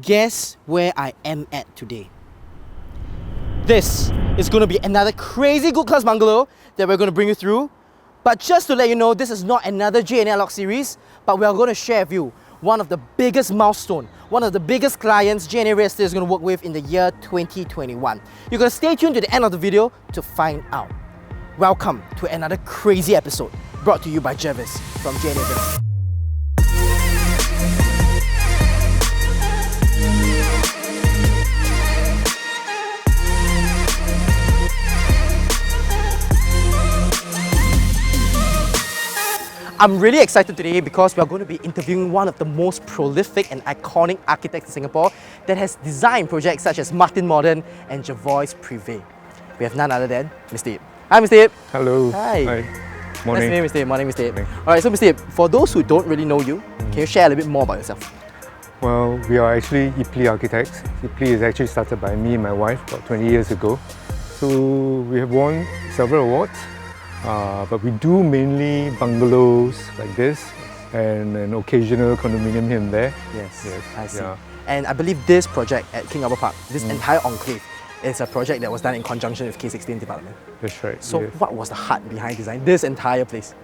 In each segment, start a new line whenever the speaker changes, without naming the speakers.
Guess where I am at today? This is going to be another crazy good class bungalow that we're going to bring you through. But just to let you know, this is not another JNA Unlock series, but we are going to share with you one of the biggest milestone, one of the biggest clients JNA Real Estate is going to work with in the year 2021. You're going to stay tuned to the end of the video to find out. Welcome to another crazy episode brought to you by Jervis from JNA Real Estate. I'm really excited today because we are going to be interviewing one of the most prolific and iconic architects in Singapore that has designed projects such as Martin Modern and Jervis Privé. We have none other than Mr. Ip. Hi, Mr. Ip.
Hello.
Hi.
Morning.
Nice to meet you, Mr. Ip. Morning, Mr. Ip. Alright, so Mr. Ip, for those who don't really know you, can you share a little bit more about yourself?
Well, we are actually Ipli Architects. Ipli is actually started by me and my wife about 20 years ago. So we have won several awards. But we do mainly bungalows like this and an occasional condominium here and there.
Yes, I see.
Yeah.
And I believe this project at King Albert Park, this entire enclave, is a project that was done in conjunction with K16 Development.
That's right.
So
yes.
what was the heart behind designing this entire place?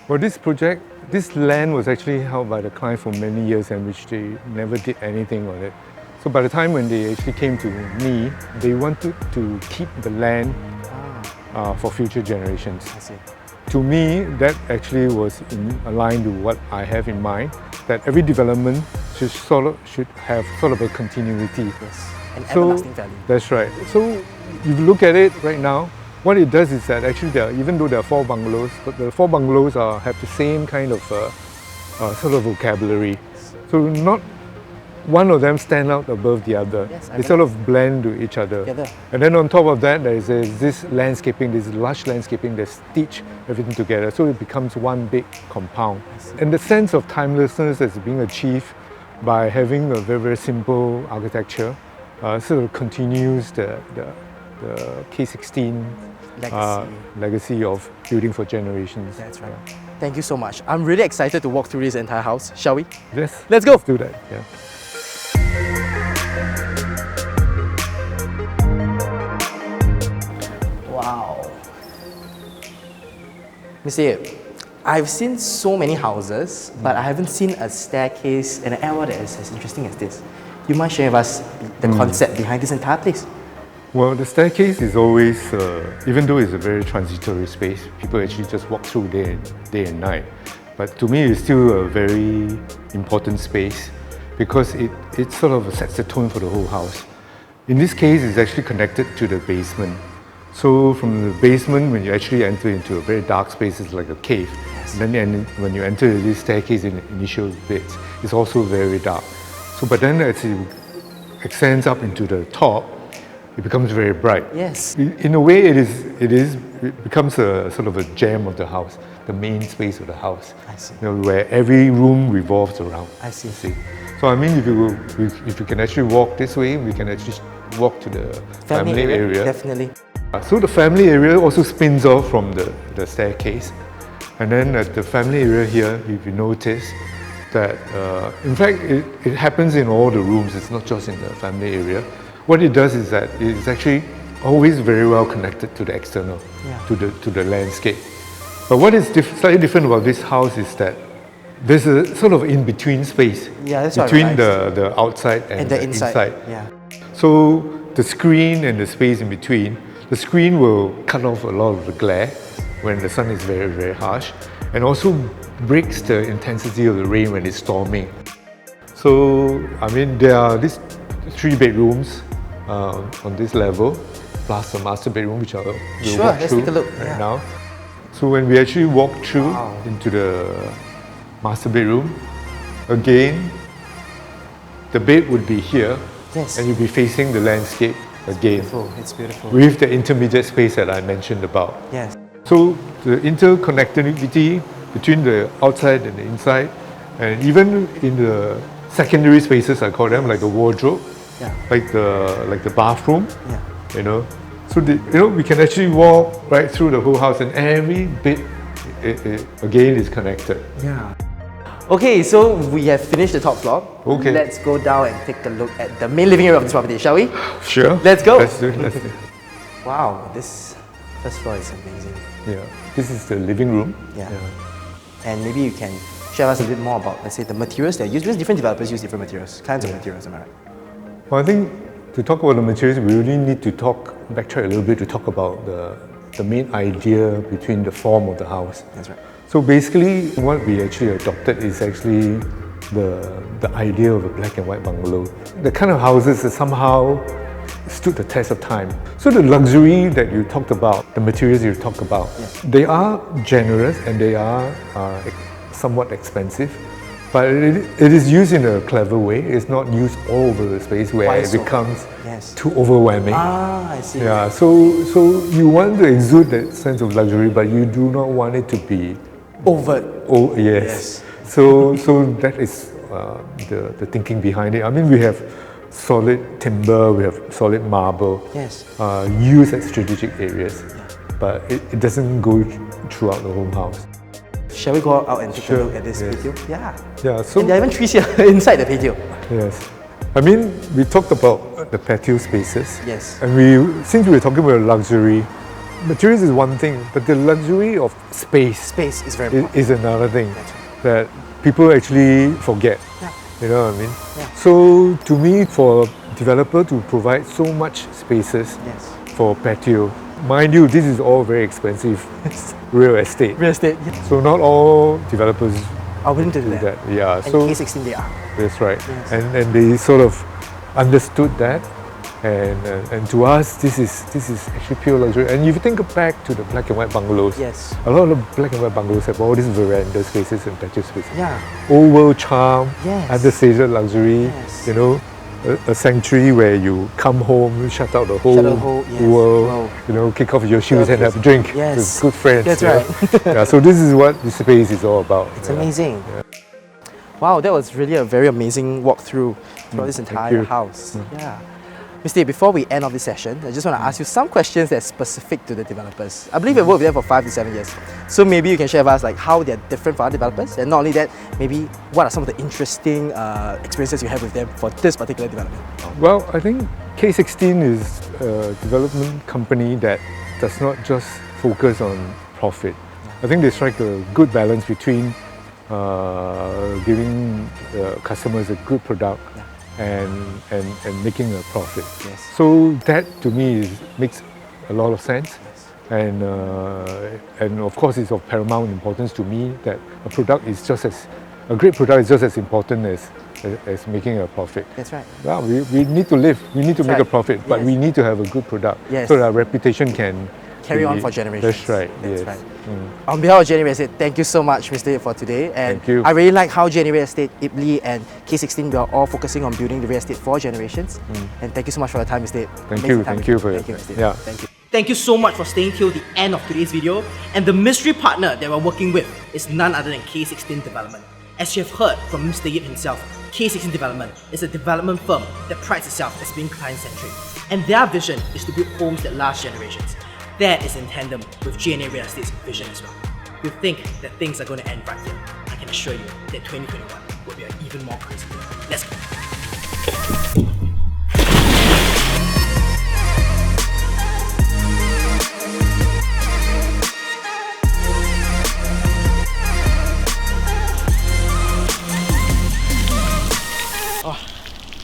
Well, this project, this land was actually held by the client for many years and which they never did anything on it. So by the time when they actually came to me, they wanted to keep the land for future generations.
I see.
To me, that actually was aligned to what I have in mind, that every development should have sort of a continuity.
Yes, an everlasting value.
That's right. So if you look at it right now, what it does is that actually even though there are 4 bungalows, but the 4 bungalows have the same kind of sort of vocabulary. So not one of them stand out above the other.
Yes,
they sort of blend to each other.
Together.
And then on top of that, there is this landscaping, this lush landscaping that stitch everything together. So it becomes one big compound. And the sense of timelessness is being achieved by having a very, very simple architecture. Sort of continues the K16 legacy of building for generations.
That's right. Thank you so much. I'm really excited to walk through this entire house. Shall we?
Yes.
Let's go.
Let's do that. Yeah.
Wow. Mr. Ip, I've seen so many houses, but I haven't seen a staircase and an airwell that is as interesting as this. You mind sharing with us the concept behind this entire place?
Well, the staircase is always, even though it's a very transitory space, people actually just walk through day and night. But to me, it's still a very important space because it sort of sets the tone for the whole house. In this case, it's actually connected to the basement. So from the basement, when you actually enter into a very dark space, it's like a cave. Yes. And then when you enter this staircase in the initial bits, it's also very dark. So, but then as it extends up into the top, it becomes very bright.
Yes.
In a way, it becomes a sort of a gem of the house, the main space of the house.
I see.
Where every room revolves around.
I see.
So I mean, if you can actually walk this way, we can actually walk to the family area.
Definitely.
So the family area also spins off from the staircase. And then at the family area here, if you notice that, in fact, it happens in all the rooms, it's not just in the family area. What it does is that it's actually always very well connected to the external, to the landscape. But what is slightly different about this house is that there's a sort of in-between space between the outside and the inside.
Yeah.
So the screen and the space in between, the screen will cut off a lot of the glare when the sun is very, very harsh, and also breaks the intensity of the rain when it's storming. So, I mean, there are these 3 bedrooms on this level, plus the master bedroom, which we'll walk
let's
through
take a look
right now. So when we actually walk through into the master bedroom, again, the bed would be here, and you'll be facing the landscape again.
It's beautiful.
With the intermediate space that I mentioned about.
Yes.
So the interconnectivity between the outside and the inside, and even in the secondary spaces, I call them, like the wardrobe, like the bathroom, So we can actually walk right through the whole house, and every bit again is connected.
Yeah. Okay, so we have finished the top floor.
Okay.
Let's go down and take a look at the main living area of this property, shall we?
Sure.
Let's go.
Let's do it. Let's do it.
Wow, this first floor is amazing.
Yeah. This is the living room.
Yeah. And maybe you can share us a bit more about, let's say, the materials that are used. Because different developers use different materials, kinds of materials, am I right?
Well, I think to talk about the materials, we really need to backtrack a little bit to talk about the main idea between the form of the house.
That's right.
So basically, what we actually adopted is actually the idea of a black and white bungalow. The kind of houses that somehow stood the test of time. So the luxury that you talked about, the materials you talked about, they are generous and they are somewhat expensive, but it is used in a clever way. It's not used all over the space where it becomes too overwhelming.
Ah, I see.
Yeah, so you want to exude that sense of luxury, but you do not want it to be
overt.
Oh yes. So that is the thinking behind it. I mean, we have solid timber, we have solid marble, used at strategic areas, but it doesn't go throughout the whole house.
Shall we go out and take a look at this patio? Yeah.
Yeah. So
and there are even trees here inside the patio.
Yes. I mean, we talked about the patio spaces.
Yes.
And since we were talking about luxury, materials is one thing, but the luxury of space
is very important.
Is another thing that people actually forget.
Yeah.
You know what I mean?
Yeah.
So to me, for a developer to provide so much spaces for patio, mind you, this is all very expensive real estate.
Real estate.
So not all developers
are willing to do
that. Yeah.
And
so
K16 they are.
That's right.
Yes.
And they sort of understood that. And to us, this is actually pure luxury. And if you think back to the black and white bungalows, a lot of black and white bungalows have all these veranda spaces and patio spaces.
Yeah.
Old world charm,
Yes.
understated luxury.
Yes.
You know, a sanctuary where you come home, shut out the whole world.
Wow.
You know, kick off your shoes and have a drink with good friends.
That's right.
Yeah. So this is what this space is all about.
It's amazing. Yeah. Wow, that was really a very amazing walkthrough throughout this entire house. Yeah. Mr. A, before we end off this session, I just want to ask you some questions that are specific to the developers. I believe you've worked with them for 5 to 7 years. So maybe you can share with us like how they're different for other developers, and not only that, maybe what are some of the interesting experiences you have with them for this particular development?
Well, I think K16 is a development company that does not just focus on profit. I think they strike a good balance between giving customers a good product and making a profit.
Yes.
So that to me makes a lot of sense. And of course it's of paramount importance to me that a great product is just as important as making a profit.
That's right.
Well, we need to live, we need to make a profit, but we need to have a good product so that our reputation can
carry on for generations.
That's right.
That's right. On behalf of JNA Real Estate, thank you so much, Mr. Yip, for today. And
thank you.
I really like how JNA Real Estate, Ipli, and K16 we are all focusing on building the real estate for generations. And thank you so much for your time, Mr. Yip.
Thank you for your
time. Mr.
Yeah.
Thank you. Thank you so much for staying till the end of today's video. And the mystery partner that we're working with is none other than K16 Development. As you have heard from Mr. Yip himself, K16 Development is a development firm that prides itself as being client-centric. And their vision is to build homes that last generations. That is in tandem with JNA Real Estate's vision as well. We think that things are going to end right here. I can assure you that 2021 will be an even more crazy year. Let's go.